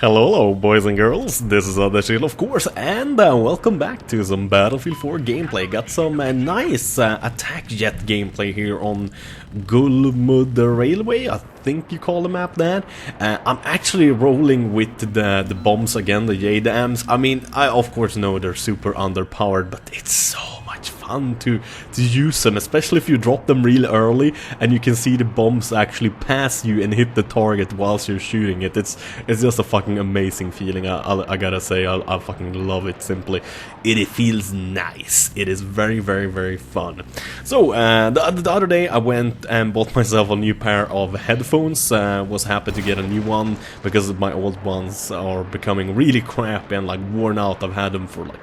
Hello, boys and girls, this is Anders, of course, and welcome back to some Battlefield 4 gameplay. Got some nice attack jet gameplay here on Gulmud Railway, I think you call the map that. I'm actually rolling with the bombs again, the JDAMs. I mean, I of course know they're super underpowered, but it's so much fun to use them, especially if you drop them real early and you can see the bombs actually pass you and hit the target whilst you're shooting it. It's just a fucking amazing feeling. I gotta say, I fucking love it. Simply, it feels nice. It is very, very, very fun. So the other day I went and bought myself a new pair of headphones. Was happy to get a new one because my old ones are becoming really crappy and like worn out. I've had them for like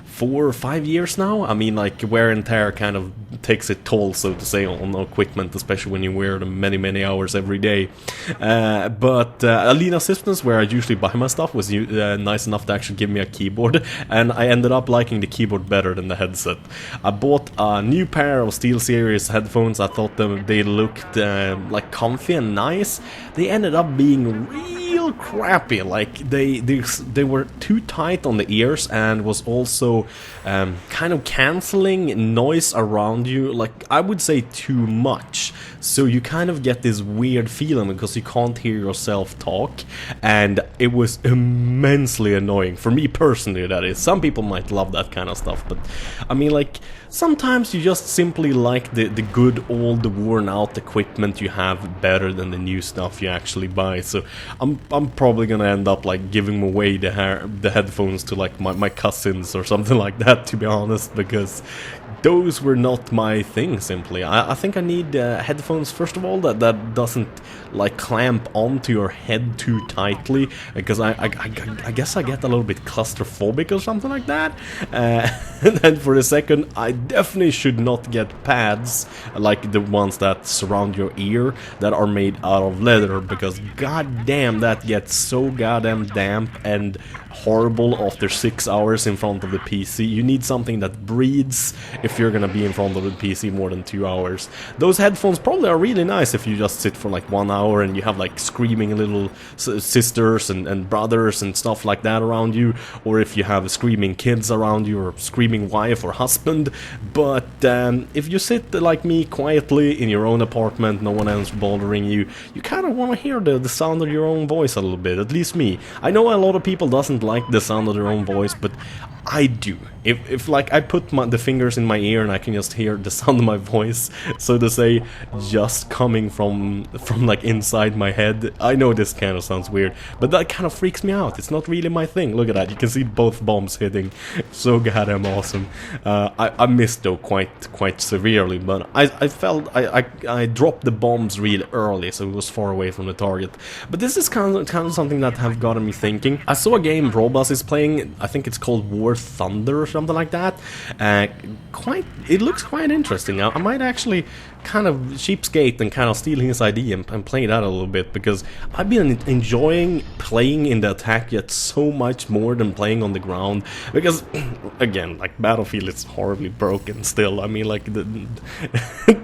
4 or 5 years now. I mean, like, wear and tear kind of takes a toll, so to say, on equipment, especially when you wear them many hours every day. But Alina Systems, where I usually buy my stuff, was nice enough to actually give me a keyboard, and I ended up liking the keyboard better than the headset. I bought a new pair of SteelSeries headphones. I thought they looked like comfy and nice. They ended up being real crappy. Like they were too tight on the ears and was also kind of cancelling noise around you, like I would say too much. So you kind of get this weird feeling because you can't hear yourself talk, and it was immensely annoying for me personally. That is, some people might love that kind of stuff, but I mean, like, sometimes you just simply like the good old worn out equipment you have better than the new stuff you actually buy. So I'm probably gonna end up like giving away the headphones to like my cousins or something like that, to be honest, because those were not my thing. Simply, I think I need headphones first of all that doesn't like clamp onto your head too tightly, because I guess I get a little bit claustrophobic or something like that. And then for the second, I definitely should not get pads like the ones that surround your ear that are made out of leather, because goddamn, that gets so goddamn damp and horrible after 6 hours in front of the PC. You need something that breathes if you're gonna be in front of the PC more than 2 hours. Those headphones probably are really nice if you just sit for like 1 hour and you have like screaming little sisters and brothers and stuff like that around you, or if you have screaming kids around you or screaming wife or husband. But if you sit like me quietly in your own apartment, no one else bothering you, you kind of want to hear the sound of your own voice a little bit. At least me. I know a lot of people doesn't like the sound of their own voice, but I do. If like I put the fingers in my ear and I can just hear the sound of my voice, so to say, just coming from like inside my head. I know this kind of sounds weird, but that kind of freaks me out. It's not really my thing. Look at that. You can see both bombs hitting. So goddamn awesome. I missed though quite severely, but I felt I dropped the bombs real early, so it was far away from the target. But this is kind of something that have gotten me thinking. I saw a game Robus is playing. I think it's called War Thunder or something like that. It looks quite interesting. I might actually kind of cheapskate and kind of steal his idea and play that a little bit, because I've been enjoying playing in the attack jet so much more than playing on the ground, because again, like, Battlefield is horribly broken still. I mean, like,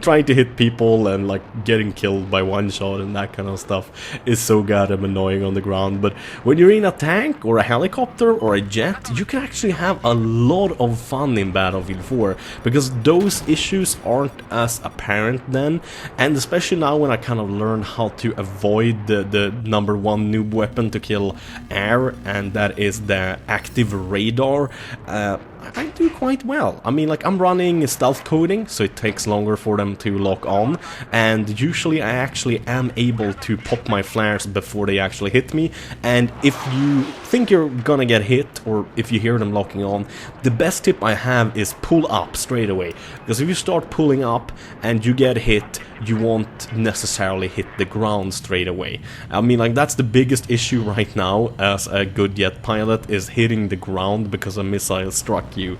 trying to hit people and like getting killed by one shot and that kind of stuff is so goddamn annoying on the ground. But when you're in a tank or a helicopter or a jet, you can actually have a lot of fun in Battlefield 4, because those issues aren't as apparent then, and especially now when I kind of learned how to avoid the number one noob weapon to kill air, and that is the active radar. I do quite well. I mean, like, I'm running stealth coding, so it takes longer for them to lock on, and usually I actually am able to pop my flares before they actually hit me. And if you think you're gonna get hit, or if you hear them locking on, the best tip I have is pull up straight away, because if you start pulling up and you get hit, you won't necessarily hit the ground straight away. I mean, like, that's the biggest issue right now as a good jet pilot, is hitting the ground because a missile struck you,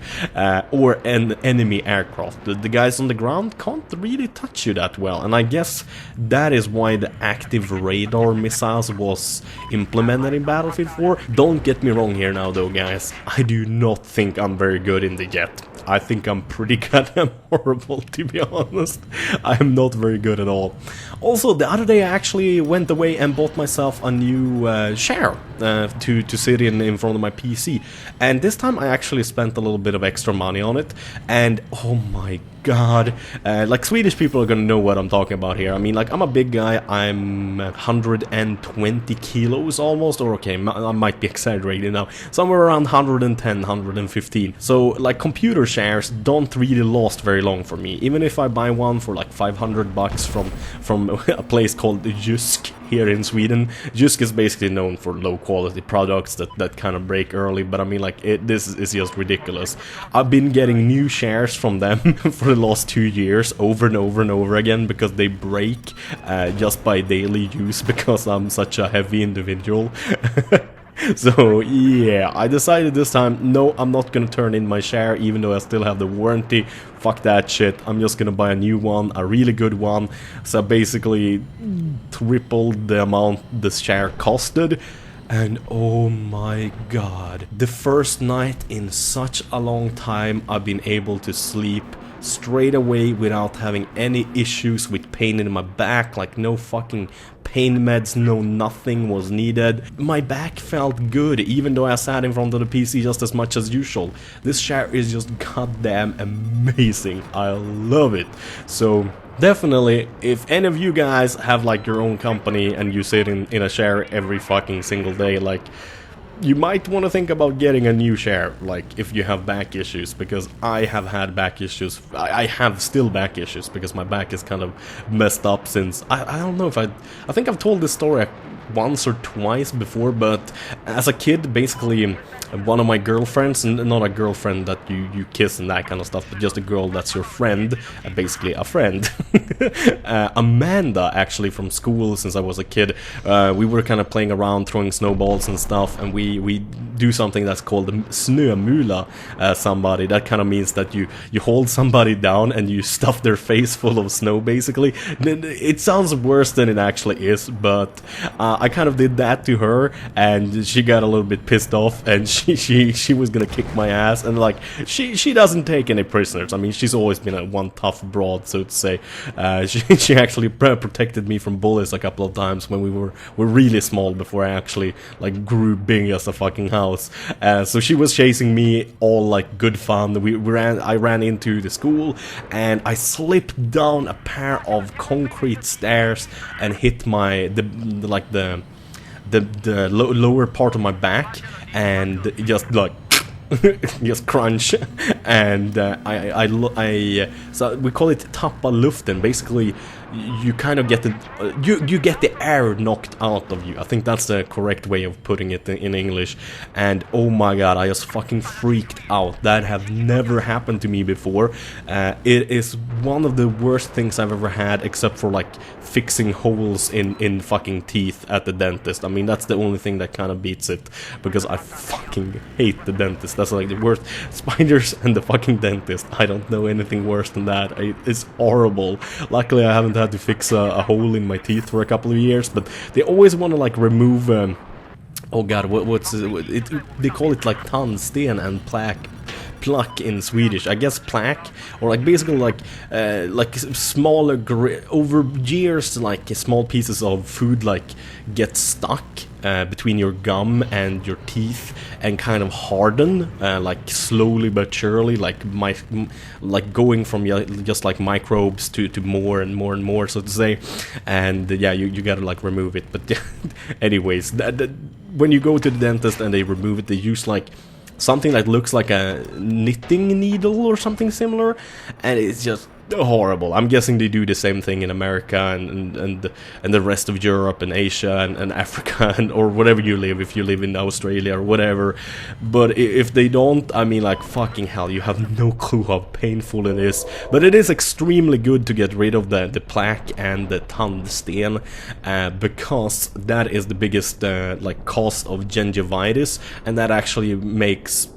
or an enemy aircraft. The guys on the ground can't really touch you that well, and I guess that is why the active radar missiles was implemented in Battlefield 4. Don't get me wrong here now though, guys, I do not think I'm very good in the jet. but I think I'm pretty goddamn horrible, to be honest. I am not very good at all. Also, the other day I actually went away and bought myself a new chair to sit in front of my PC. And this time I actually spent a little bit of extra money on it. And oh my god, like Swedish people are gonna know what I'm talking about here. I mean, like, I'm a big guy, I'm 120 kilos almost, or okay, I might be exaggerating now, somewhere around 110, 115. So, like, computer chairs don't really last very long for me, even if I buy one for like 500 bucks from a place called Jysk here in Sweden. Jysk is basically known for low quality products that kind of break early, but I mean, like, this is just ridiculous. I've been getting new chairs from them for the last 2 years over and over and over again because they break just by daily use because I'm such a heavy individual. So yeah, I decided this time, no, I'm not gonna turn in my chair even though I still have the warranty. Fuck that shit, I'm just gonna buy a new one, a really good one. So basically tripled the amount this chair costed. And oh my god, the first night in such a long time I've been able to sleep straight away without having any issues with pain in my back, like no fucking pain meds, no nothing was needed. My back felt good even though I sat in front of the PC just as much as usual. This chair is just goddamn amazing, I love it. So definitely, if any of you guys have like your own company and you sit in a chair every fucking single day, like, you might want to think about getting a new chair, like, if you have back issues, because I have had back issues. I have still back issues because my back is kind of messed up since, I don't know if I think I've told this story once or twice before, but as a kid, basically, one of my girlfriends, and not a girlfriend that you kiss and that kind of stuff, but just a girl that's your friend, basically a friend. Amanda, actually, from school since I was a kid, we were kind of playing around, throwing snowballs and stuff, and we do something that's called snömula somebody. That kind of means that you hold somebody down and you stuff their face full of snow, basically. It sounds worse than it actually is, but I kind of did that to her, and she got a little bit pissed off, and she was gonna kick my ass, and like, she doesn't take any prisoners. I mean, she's always been a one tough broad, so to say. She actually protected me from bullies a couple of times when we were really small, before I actually like grew big as a fucking house. So she was chasing me, all like good fun. I ran into the school and I slipped down a pair of concrete stairs and hit the lower part of my back, and just like just crunch, and so we call it tappa luften. Basically, you kind of get you get the air knocked out of you. I think that's the correct way of putting it in English. And oh my god, I just fucking freaked out. That have never happened to me before. It is one of the worst things I've ever had, except for like fixing holes in fucking teeth at the dentist. I mean, that's the only thing that kind of beats it, because I fucking hate the dentist. That's like the worst. Spiders and the fucking dentist. I don't know anything worse than that. It's horrible. Luckily, I haven't had to fix a hole in my teeth for a couple of years, but they always want to like remove oh god, what's it? They call it like tandsten and pluck in Swedish. I guess plaque, or like basically like smaller over years, like small pieces of food like get stuck between your gum and your teeth and kind of harden, like slowly but surely, like going from just like microbes to more and more and more, so to say. And yeah, you gotta like remove it. But anyways, when you go to the dentist and they remove it, they use like something that looks like a knitting needle or something similar, and it's just horrible. I'm guessing they do the same thing in America and the rest of Europe and Asia and Africa and or whatever you live, if you live in Australia or whatever. But if they don't, I mean, like, fucking hell, you have no clue how painful it is. But it is extremely good to get rid of the plaque and the tandsten, because that is the biggest like cause of gingivitis, and that actually makes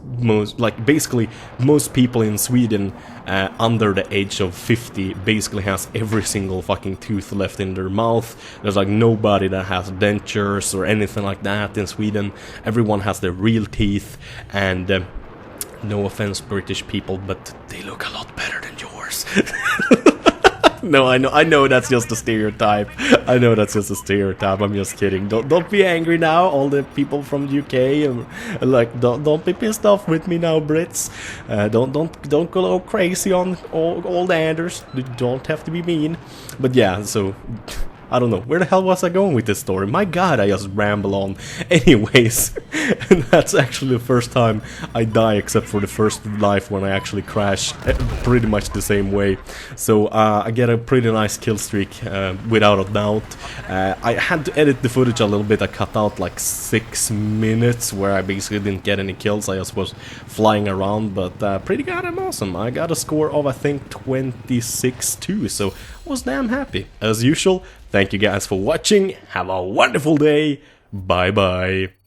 basically most people in Sweden under the age of 50 basically has every single fucking tooth left in their mouth. There's like nobody that has dentures or anything like that in Sweden. Everyone has their real teeth, and No offense, British people, but they look a lot better than yours. No, I know that's just a stereotype. I know that's just a stereotype. I'm just kidding. Don't be angry now, all the people from the UK. Like, don't be pissed off with me now, Brits. Don't go all crazy on old Anders. You don't have to be mean. But yeah, so I don't know. Where the hell was I going with this story? My god, I just ramble on. Anyways, and that's actually the first time I die, except for the first life when I actually crash pretty much the same way. So I get a pretty nice kill streak, without a doubt. I had to edit the footage a little bit. I cut out like 6 minutes where I basically didn't get any kills. I just was flying around, but pretty goddamn awesome. I got a score of, I think, 26-2, so I was damn happy. As usual, thank you guys for watching. Have a wonderful day. Bye bye.